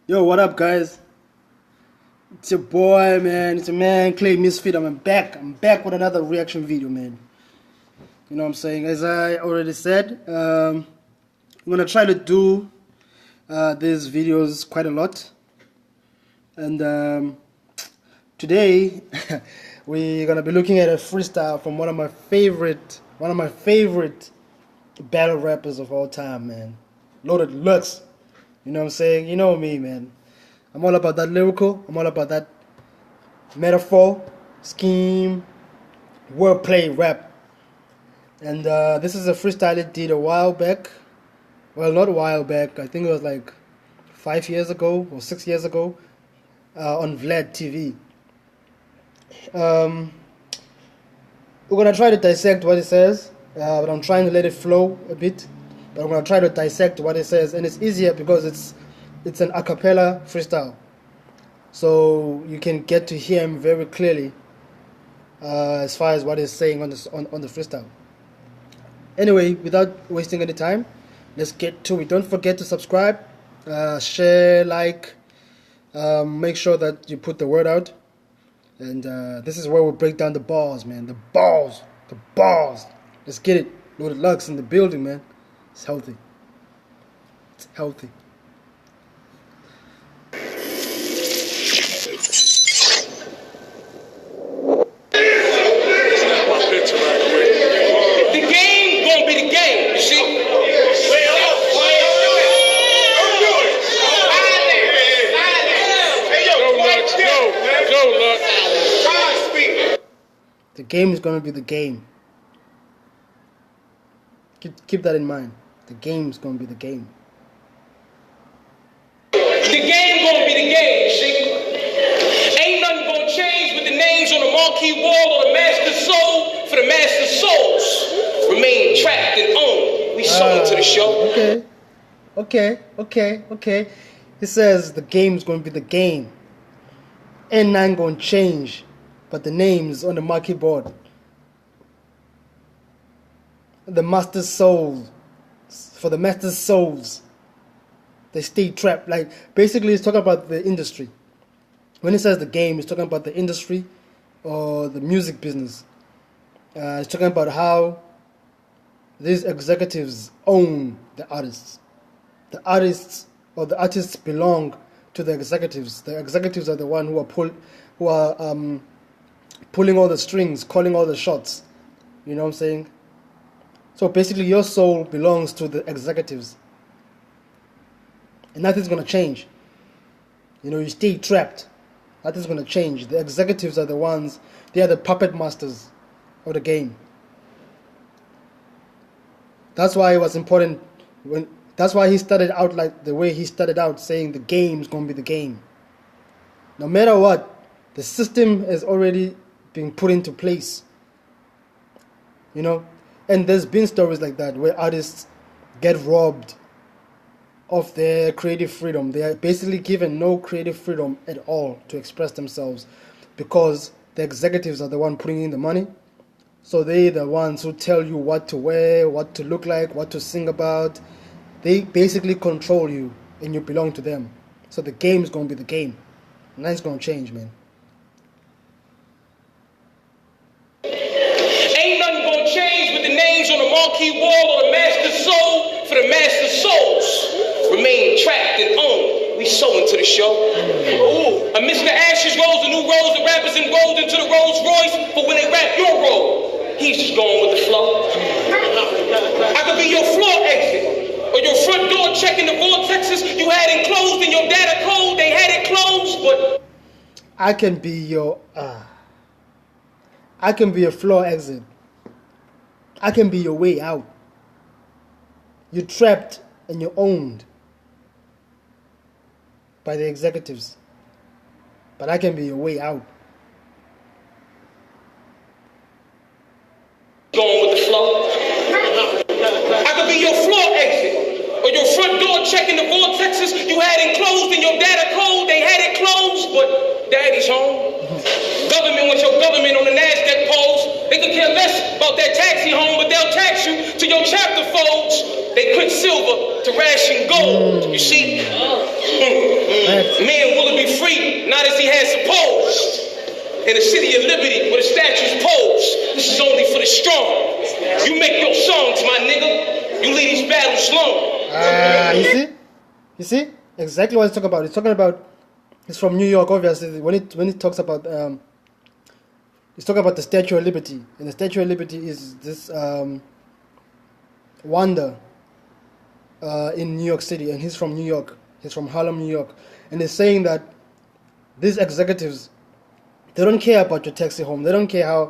Yo, what up, guys? It's your boy, man. It's your man, Clay Misfit. I'm back. I'm back with another reaction video, man. You know what I'm saying? As I already said, I'm gonna try to do these videos quite a lot. And today, we're gonna be looking at a freestyle from one of my favorite battle rappers of all time, man. Loaded Lux. You know what I'm saying? You know me, man. I'm all about that lyrical. I'm all about that metaphor, scheme, wordplay, rap. And this is a freestyle it did a while back. Well, not a while back. I think it was like 5 years ago or 6 years ago on Vlad TV. We're going to try to dissect what it says, but I'm trying to let it flow a bit. But I'm going to try to dissect what it says. And it's easier because it's an a cappella freestyle. So you can get to hear him very clearly as far as what he's saying on the freestyle. Anyway, without wasting any time, let's get to it. Don't forget to subscribe, share, like, make sure that you put the word out. And this is where we break down the balls, man. The balls. Let's get it. Loaded Lux in the building, man. It's healthy. It's healthy. The game gonna be the game, you see? Go, Lux. The game is gonna be the game. Keep that in mind. The game is gonna be the game. The game gonna be the game, you see? Ain't nothing gonna change with the names on the marquee wall or the master soul for the master souls. Remain trapped and owned. We sold to the show. Okay. It says the game is gonna be the game. Ain't nothing gonna change, but the names on the marquee board. The master souls, for the master souls, they stay trapped. Like, basically, it's talking about the industry. When it says the game, it's talking about the industry or the music business. It's talking about how these executives own the artists. The artists belong to the executives. The executives are the one who are pulling all the strings, calling all the shots. You know what I'm saying? So basically, your soul belongs to the executives. And nothing's going to change. You know, you stay trapped. Nothing's going to change. The executives are the ones, they are the puppet masters of the game. That's why it was important that's why he started out like the way he started out, saying the game's going to be the game. No matter what, the system has already been put into place. You know? And there's been stories like that where artists get robbed of their creative freedom. They are basically given no creative freedom at all to express themselves because the executives are the one putting in the money. So they're the ones who tell you what to wear, what to look like, what to sing about. They basically control you and you belong to them. So the game's going to be the game. Nothing's going to change, man. On the marquee wall or the master soul for the master souls. Remain trapped and owned. We sow into the show. Ooh. Amidst the ashes rolls the new roles of rappers enrolled into the Rolls Royce. But when they rap your role, he's just going with the flow. I could be your floor exit or your front door checking the vortexes you had enclosed in your data code. They had it closed, but I can be your floor exit. I can be your way out. You're trapped and you're owned by the executives. But I can be your way out. Going with the flow. I could be your floor exit or your front door checking the vortexes you had enclosed in your data code. They had it closed, but daddy's home. Government wants your government on the NASDAQ polls. They could care less about that taxi home, but they'll tax you to your chapter folds. They quit silver to ration gold, you see? Man, will it be free, not as he has supposed. In the city of liberty, where the statues pose, this is only for the strong. You make your songs, my nigga. You leave these battles long. You see? Exactly what he's talking about. He's talking about, he's from New York, obviously. When he talks about, he's talking about the Statue of Liberty. And the Statue of Liberty is this wonder in New York City. And he's from New York. He's from Harlem, New York. And he's saying that these executives, they don't care about your taxi home. They don't care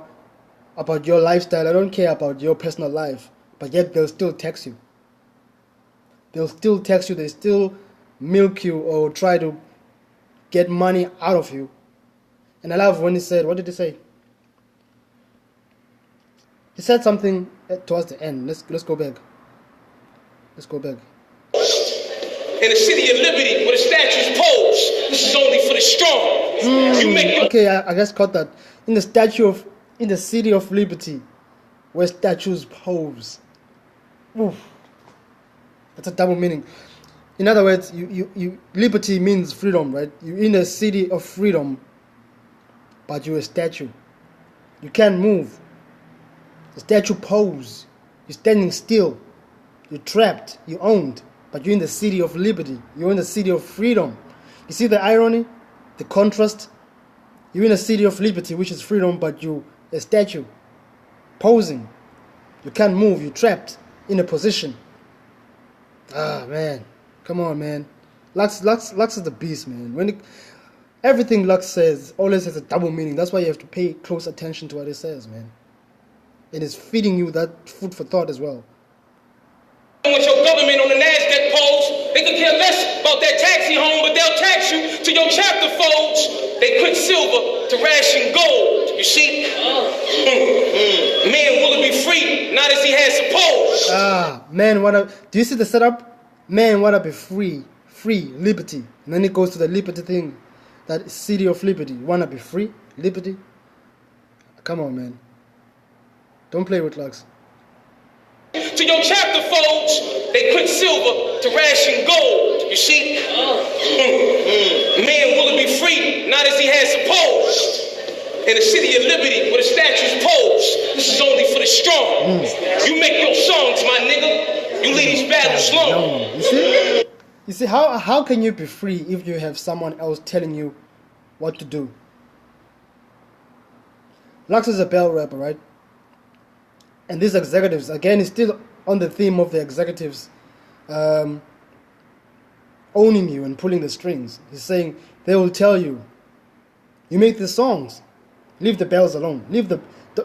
about your lifestyle. They don't care about your personal life. But yet they'll still tax you. They'll still tax you. They still milk you or try to get money out of you. And I love when he said, what did he say? He said something towards the end. Let's go back. Let's go back. In the city of liberty, where the statues pose, this is only for the strong. Okay, I just caught that. In the city of liberty, where statues pose. Oof. That's a double meaning. In other words, liberty means freedom, right? You're in a city of freedom, but you're a statue. You can't move. The statue pose. You're standing still. You're trapped. You're owned. But you're in the city of liberty. You're in the city of freedom. You see the irony? The contrast? You're in a city of liberty, which is freedom, but you're a statue. Posing. You can't move. You're trapped in a position. Ah, man. Come on, man. Lux is the beast, man. Everything Lux says always has a double meaning. That's why you have to pay close attention to what he says, man. And it's feeding you that food for thought as well. With your government on the NASDAQ polls, they could care less about that taxi home, but they'll tax you to your chapter folds. They quit silver to ration gold, you see? Man, will it be free, not as he has supposed. Man, do you see the setup? Man, wanna be free, liberty. And then it goes to the liberty thing, that city of liberty. You wanna be free, liberty? Come on, man. Don't play with Lux. To your chapter folds, they quit silver to ration gold, you see? Man, will it be free, not as he has supposed. In the city of liberty, where the statues pose, this is only for the strong. You make your songs, my nigga. You leave these battles long. You see, how can you be free if you have someone else telling you what to do? Lux is a battle rapper, right? And these executives, again, is still on the theme of the executives owning you and pulling the strings. He's saying they will tell you, you make these songs, leave the bells alone.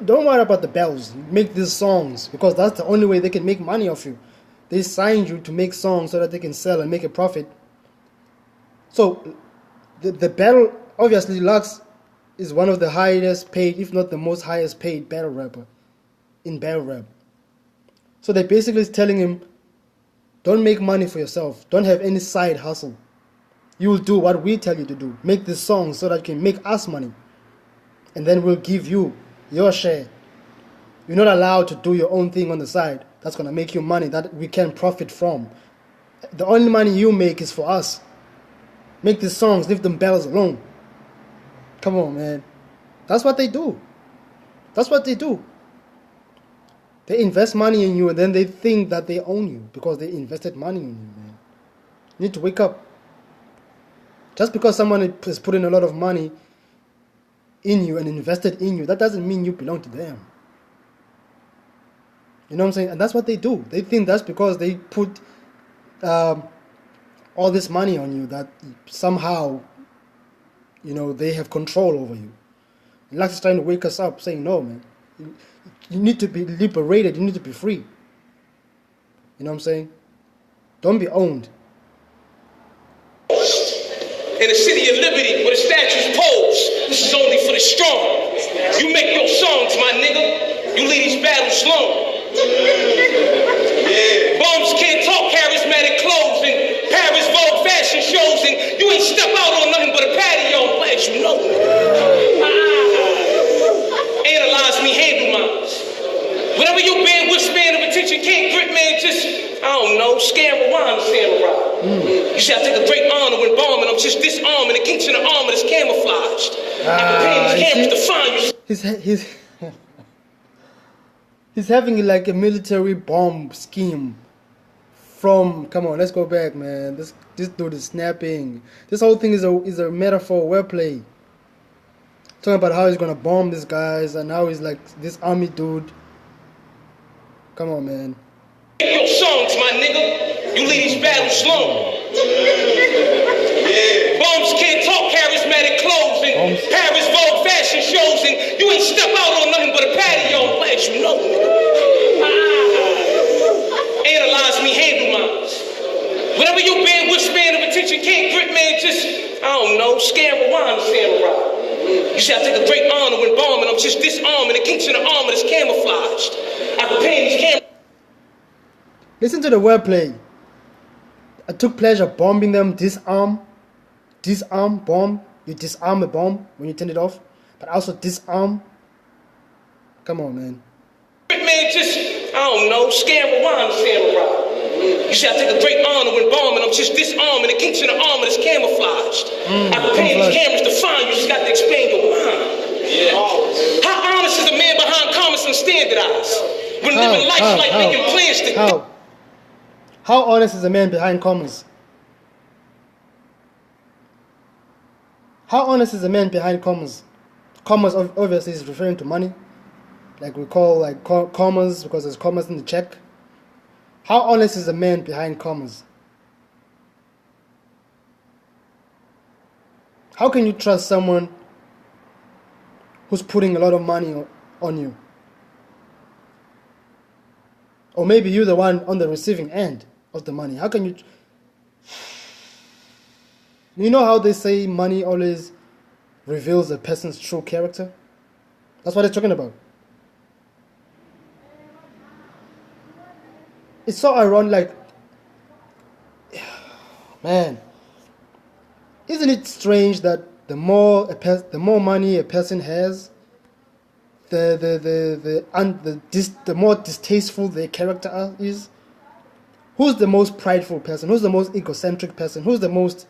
Don't worry about the bells. Make these songs because that's the only way they can make money off you. They signed you to make songs so that they can sell and make a profit. So the battle, obviously, Lux is one of the highest paid, if not the most highest paid battle rapper in battle rap. So they basically is telling him, don't make money for yourself. Don't have any side hustle. You will do what we tell you to do. Make this song so that you can make us money. And then we'll give you your share. You're not allowed to do your own thing on the side. That's going to make you money that we can profit from. The only money you make is for us. Make these songs, leave them bells alone. Come on, man. That's what they do. That's what they do. They invest money in you and then they think that they own you because they invested money in you, man. You need to wake up. Just because someone is putting a lot of money in you and invested in you, that doesn't mean you belong to them. You know what I'm saying? And that's what they do. They think that's because they put all this money on you that somehow, you know, they have control over you. And Lux is trying to wake us up saying, no, man. You need to be liberated. You need to be free. You know what I'm saying? Don't be owned. In the city of liberty, where the statues pose, this is only for the strong. You make your songs, my nigga. You leave these battles long. Bums can't talk charismatic clothes and Paris Vogue fashion shows, and you ain't step out on nothing but a patio. Glad you know. Analyze me, handle mine. Whatever your bandwidth span of attention can't grip, man, just, I don't know, scam rewind, samurai. You see, I take a great honor when bombing, I'm just disarming the kinks in the armor that's camouflaged. I prepare these cameras to find you. He's having like a military bomb scheme from, come on, let's go back, man. This dude is snapping. This whole thing is a metaphor, wordplay. Talking about how he's gonna bomb these guys and how he's like this army dude. Come on, man. Your songs, my nigga. You leave these battles slow. Yeah. Bums can't talk charismatic clothes and Paris Vogue fashion shows, and you ain't step out on nothing but a patio. As you know, analyze me, handle mine. Whatever your bandwidth span of attention can't grip, man, just, I don't know, scam rewind, samurai. You see, I take a great honor when bombing. I'm just disarming the kinks in the armor that's camouflaged. I prepare these cameras. Listen to the wordplay. I took pleasure bombing them, disarm, bomb. You disarm a bomb when you turn it off, but also disarm. Come on, man. Man, just, I don't know, scam rewind, samurai. You see, I take a great honor when bombing. I'm just disarming the kinks in the armor that's camouflaged. I prepare these cameras to find you. Just got to expand your mind. Yeah. How honest is a man behind comments and standardized? When living life like making plans to... How honest is a man behind commas? How honest is a man behind commas? Commas obviously is referring to money. Like we call like commas because there's commas in the check. How honest is a man behind commas? How can you trust someone who's putting a lot of money on you? Or maybe you're the one on the receiving end of the money. How can you... You know how they say money always reveals a person's true character? That's what they're talking about. It's so ironic, like... Man. Isn't it strange that the more money a person has, the more distasteful their character is? Who's the most prideful person? Who's the most egocentric person? Who's the most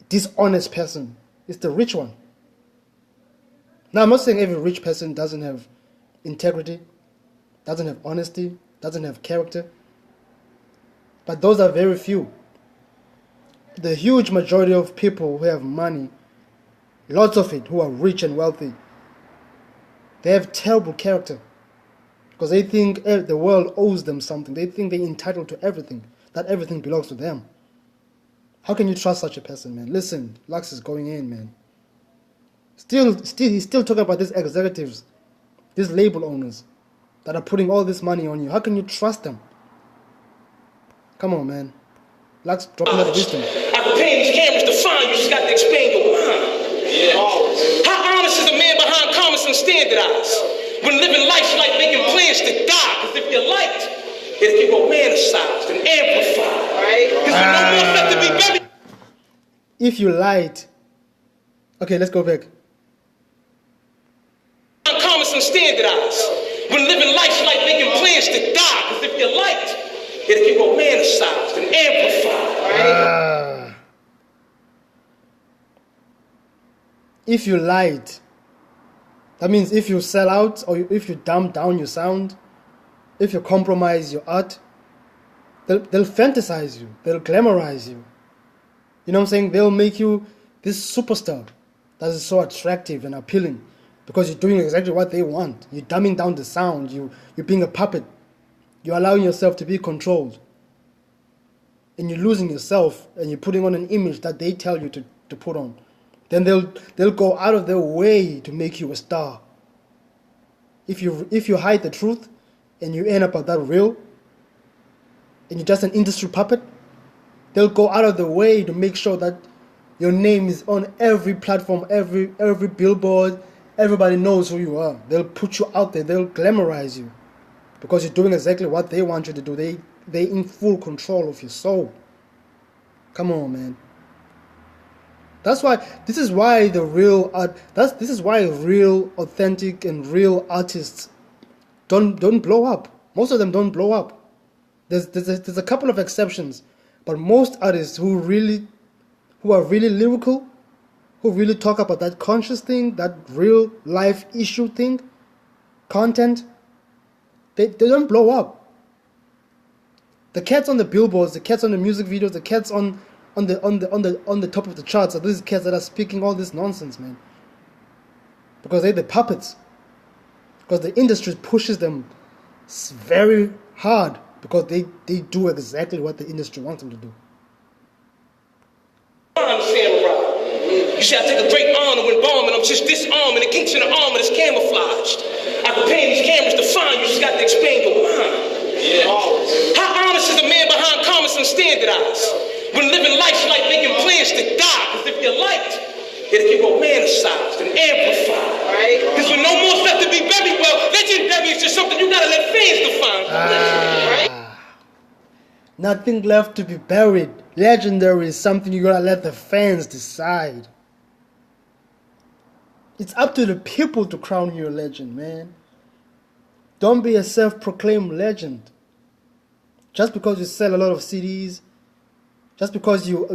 dishonest person? It's the rich one. Now, I'm not saying every rich person doesn't have integrity, doesn't have honesty, doesn't have character, but those are very few. The huge majority of people who have money, lots of it, who are rich and wealthy, they have terrible character. Because they think the world owes them something. They think they're entitled to everything. That everything belongs to them. How can you trust such a person, man? Listen, Lux is going in, man. He's still talking about these executives, these label owners that are putting all this money on you. How can you trust them? Come on, man. Lux dropping out of wisdom. I prepare these cameras to find you. Just got to expand your mind. Yeah. How honest is a man behind comments and standardized? When living life's like making plans to die, because if you liked, it'll get romanticized and amplified, right? Because no more left to be buried. If you lied, okay, let's go back. Comments and standardized. When living life's like making plans to die, because if you liked, it'll get romanticized and amplified, right? If you lied, that means if you sell out or if you dumb down your sound, if you compromise your art, they'll fantasize you, they'll glamorize you. You know what I'm saying? They'll make you this superstar that is so attractive and appealing because you're doing exactly what they want. You're dumbing down the sound, you're being a puppet. You're allowing yourself to be controlled. And you're losing yourself and you're putting on an image that they tell you to put on. Then they'll go out of their way to make you a star. If you hide the truth and you end up at that real and you're just an industry puppet, they'll go out of the way to make sure that your name is on every platform, every billboard. Everybody knows who you are. They'll put you out there. They'll glamorize you because you're doing exactly what they want you to do. They're in full control of your soul. Come on, man. This is why real, authentic and real artists don't blow up. Most of them don't blow up. There's a couple of exceptions, but most artists who who are really lyrical, who really talk about that conscious thing, that real life issue thing, content, they don't blow up. The cats on the billboards, the cats on the music videos, the cats on the top of the charts are these cats that are speaking all this nonsense, man. Because they're the puppets. Because the industry pushes them very hard because they do exactly what the industry wants them to do. You see, I take a great honor when bombing. I'm just disarming. The kinks in the armor is camouflaged. I prepare these cameras to find you. Just got to expand your mind. Yeah. How honest is a man behind comments and standardized? When living life's like making plans to die. Because if you liked, it'll get romanticized and amplified. Right? Because with no more stuff to be buried, well, legendary is just something you gotta let fans define. Right? Nothing left to be buried. Legendary is something you gotta let the fans decide. It's up to the people to crown you a legend, man. Don't be a self-proclaimed legend. Just because you sell a lot of CDs, just because you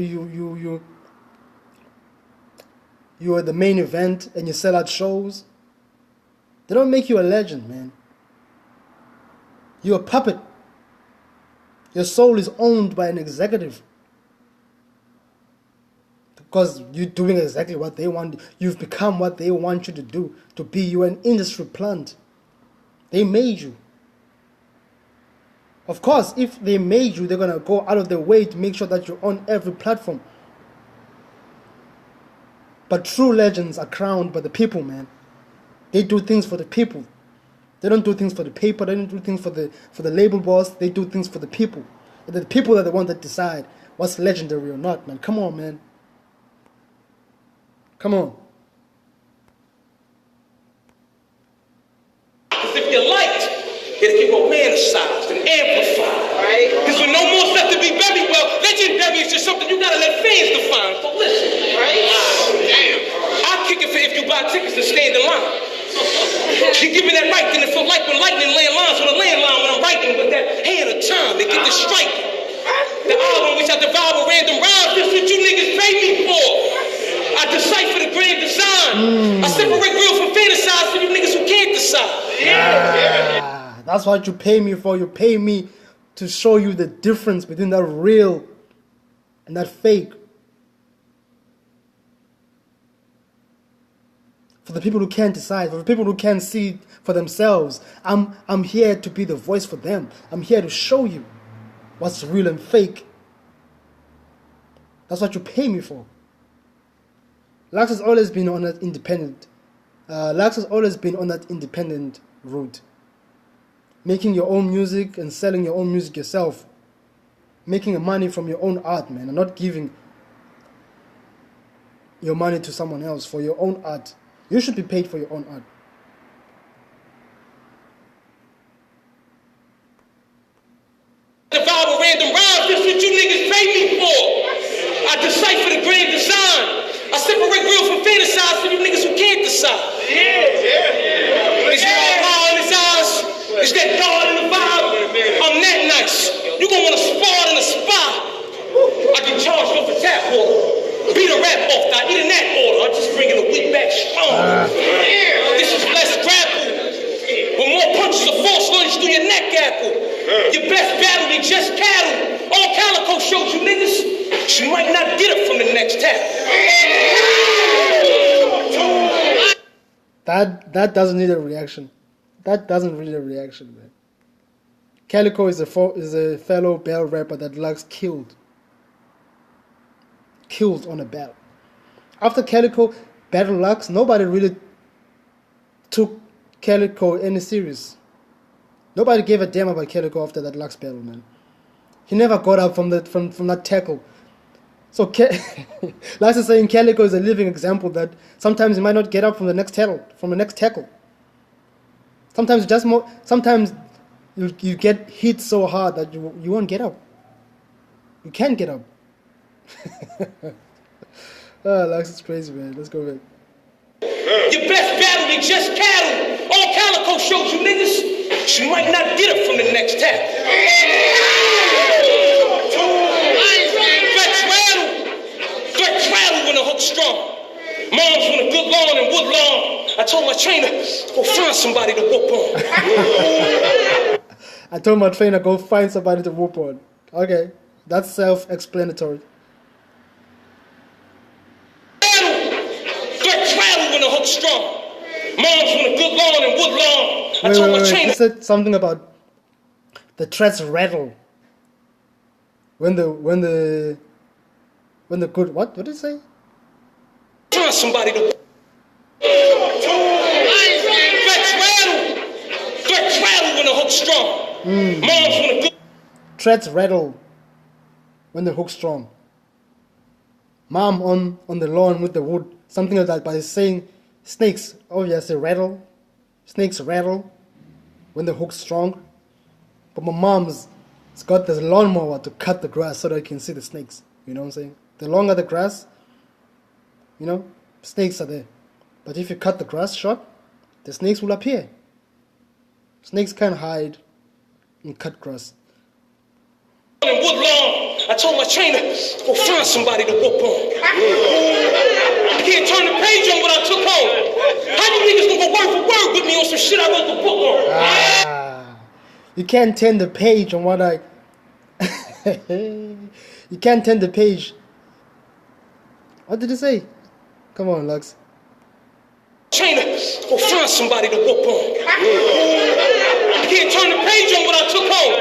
are the main event and you sell out shows, they don't make you a legend, man. You're a puppet. Your soul is owned by an executive. Because you're doing exactly what they want. You've become what they want you to do. To be. You're an industry plant. They made you. Of course, if they made you, they're going to go out of their way to make sure that you're on every platform. But true legends are crowned by the people, man. They do things for the people. They don't do things for the paper. They don't do things for the label boss. They do things for the people. The people are the ones that decide what's legendary or not, man. Come on, man. Come on. Because if you liked, it'll get romanticized and amplified. Right? Because with no more stuff to be buried, well, legendary is just something you gotta let fans define. So listen, right? Damn. I'll kick it for if you buy tickets to stand in line. You give me that right, then it feel like when lightning laying lines on a landline when I'm writing with that hand of time, they get to striking. The album which I devour random rhymes, this what you niggas pay me for. I decipher the grand design. I separate real from fantasize for you niggas who can't decide. That's what you pay me for. You pay me to show you the difference between that real and that fake. For the people who can't decide, for the people who can't see for themselves, I'm here to be the voice for them. I'm here to show you what's real and fake. That's what you pay me for. Lux has always been on that independent. Lux has always been on that independent route. Making your own music and selling your own music yourself. Making money from your own art, man, and not giving your money to someone else for your own art. You should be paid for your own art. Devour random rhymes, this what you niggas pay me for. I decipher the grand design. I separate real from fantasize for you niggas who can't decide. It's all power in his eyes. It's that God in the vibe. I'm that nice. You gonna wanna spar in a spot. I get charged off a tap water. Beat a rap off, I eat in that order. I'm just bringing the weak back strong. This is less grapple. With more punches of force lunge through your neck apple. Your best battle, they just cattle. All Calico shows you niggas. She might not get it from the next tap. That doesn't need a reaction. That doesn't need a reaction, man. Calico is a fellow battle rapper that Lux killed on a battle. After Calico battled Lux, nobody really took Calico any serious. Nobody gave a damn about Calico after that Lux battle, man. He never got up from that tackle. So Lux is saying Calico is a living example that sometimes he might not get up from the next tackle. Sometimes you get hit so hard that you won't get up. You can't get up. Lux is crazy, man. Let's go back. Your best battle, they just cattle. All Calico shows you niggas. She might not get it from the next tap. Threats rattle. Threats lawn in Woodlawn. I told my trainer, go find somebody to whoop on. I told my trainer, go find somebody to whoop on. Okay, that's self-explanatory. Rattle when the hook's strong. Mom's from the good lawn in Woodlawn. I told my trainer. You said something about the threats rattle. When the good, what did it say? Find somebody to threats rattle when the hook's strong. Mom's from the good. Threats rattle when the hook's strong. Mom on the lawn with the wood, something like that. But it's saying snakes. Oh yes, they rattle. Snakes rattle when the hook's strong. But my mom's got this lawnmower to cut the grass so that I can see the snakes. You know what I'm saying? The longer the grass, you know, snakes are there. But if you cut the grass short, the snakes will appear. Snakes can't hide in cut grass. In Woodlawn, I told my trainer, go find somebody to whoop on. Can't turn the page on what I took home. How you niggas gonna go word for word with me on some shit I wrote the book on? You can't turn the page on what I... You can't turn the page. What did it say? Come on, Lux. Trainer, go find somebody to whoop on. Can't turn the page on what I took home.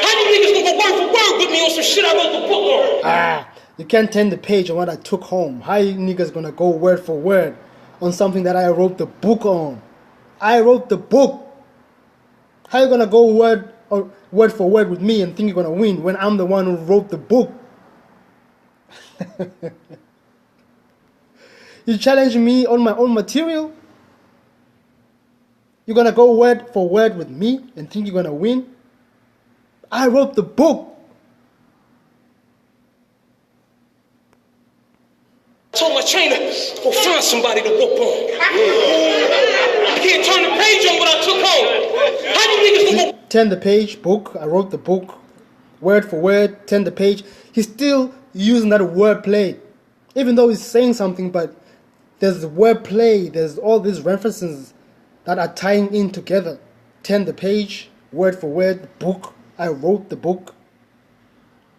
How you niggas gonna go word for word with me on some shit I wrote the book on? You can't turn the page on what I took home. How you niggas gonna go word for word on something that I wrote the book on? I wrote the book. How you gonna go word for word with me and think you're gonna win when I'm the one who wrote the book? You challenge me on my own material? You're gonna go word for word with me and think you're gonna win? I wrote the book. I told my trainer, go find somebody to whoop on. Can't turn the page on what I took home. How you niggas gonna go? Turn the page, book. I wrote the book, word for word. Turn the page. He's still using that word play, even though he's saying something. But there's word play. There's all these references that are tying in together. Turn the page, word for word, book. I wrote the book.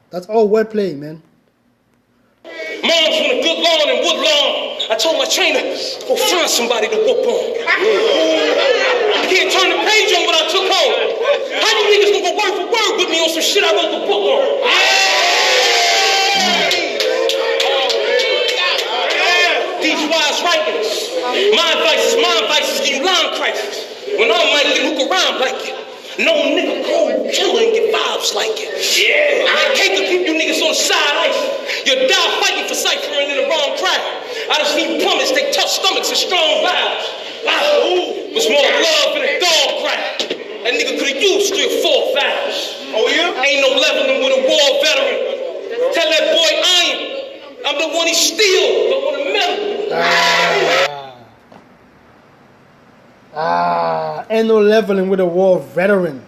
That's all word play, man. Mom's from the good lawn in Woodlawn. I told my trainer, go find somebody to whoop on. Can't turn the page on what I took home. How you niggas gonna go word for word with me on some shit I wrote the book on? These wise writings. My advice is give you line crisis. When I might get hook around like it. No nigga cold killer and get vibes like it. Yeah. I can't keep you niggas on the side ice. You'll die fighting for ciphering in the wrong crowd. I just need plumbers, take tough stomachs and strong vibes. Was more love than a dog crowd. That nigga could've used 3 or 4 vowels. Oh yeah? Ain't no leveling with a war veteran. Tell that boy Iron, I'm the one he steal, don't want to meddle. Ain't no leveling with a war veteran.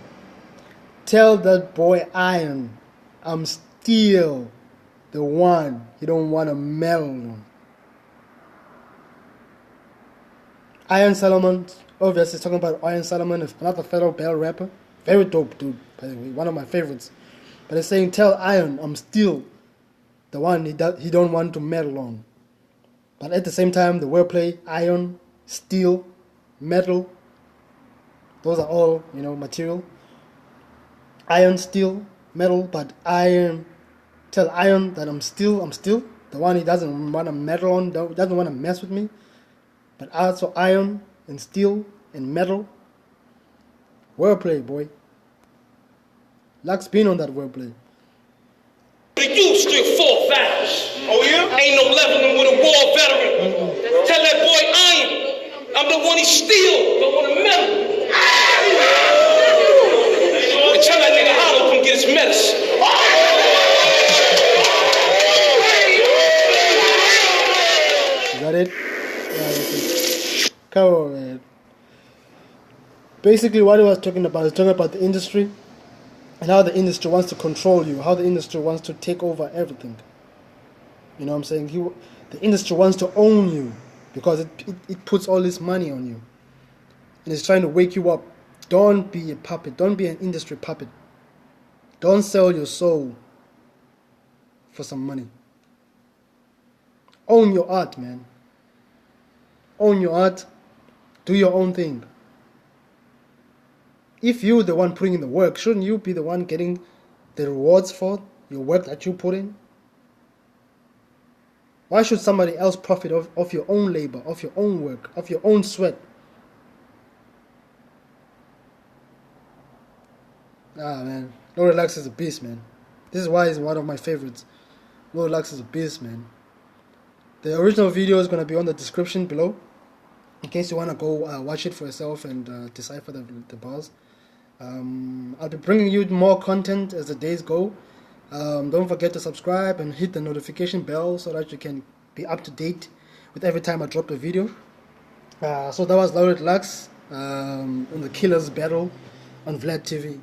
Tell that boy Iron, I'm still the one he don't want to meddle on. Iron Solomon, obviously talking about Iron Solomon, another fellow Bell rapper. Very dope dude, by the way, one of my favorites. But it's saying, tell Iron, I'm still the one he don't want to meddle on. But at the same time, the wordplay, iron, steel, metal, those are all, you know, material. Iron, steel, metal, but iron, tell Iron that I'm still the one he doesn't want to meddle on, doesn't want to mess with me. But also iron and steel and metal. Wordplay, boy. Lux been on that wordplay. They used 3 or 4 vowels. Oh yeah? Ain't no leveling with a war veteran. Tell that boy Iron, I'm the one he steal, don't want to meddle. And tell that nigga Hollow come get his medicine. Is that it? Yeah, come on, man. Basically, what he was talking about is talking about the industry and how the industry wants to control you, how the industry wants to take over everything. You know what I'm saying? The industry wants to own you. because it puts all this money on you, and it's trying to wake you up. Don't be a puppet. Don't be an industry puppet. Don't sell your soul for some money. Own your art, man. Own your art. Do your own thing. If you're the one putting in the work, shouldn't you be the one getting the rewards for your work that you put in? Why should somebody else profit off your own labor, off your own work, off your own sweat? Man. Low Relax is a beast, man. This is why he's one of my favorites. Low Relax is a beast, man. The original video is going to be on the description below, in case you want to go watch it for yourself and decipher the bars. I'll be bringing you more content as the days go. Don't forget to subscribe and hit the notification bell so that you can be up to date with every time I drop a video. So that was Low Relax on the Killaz battle on Vlad TV.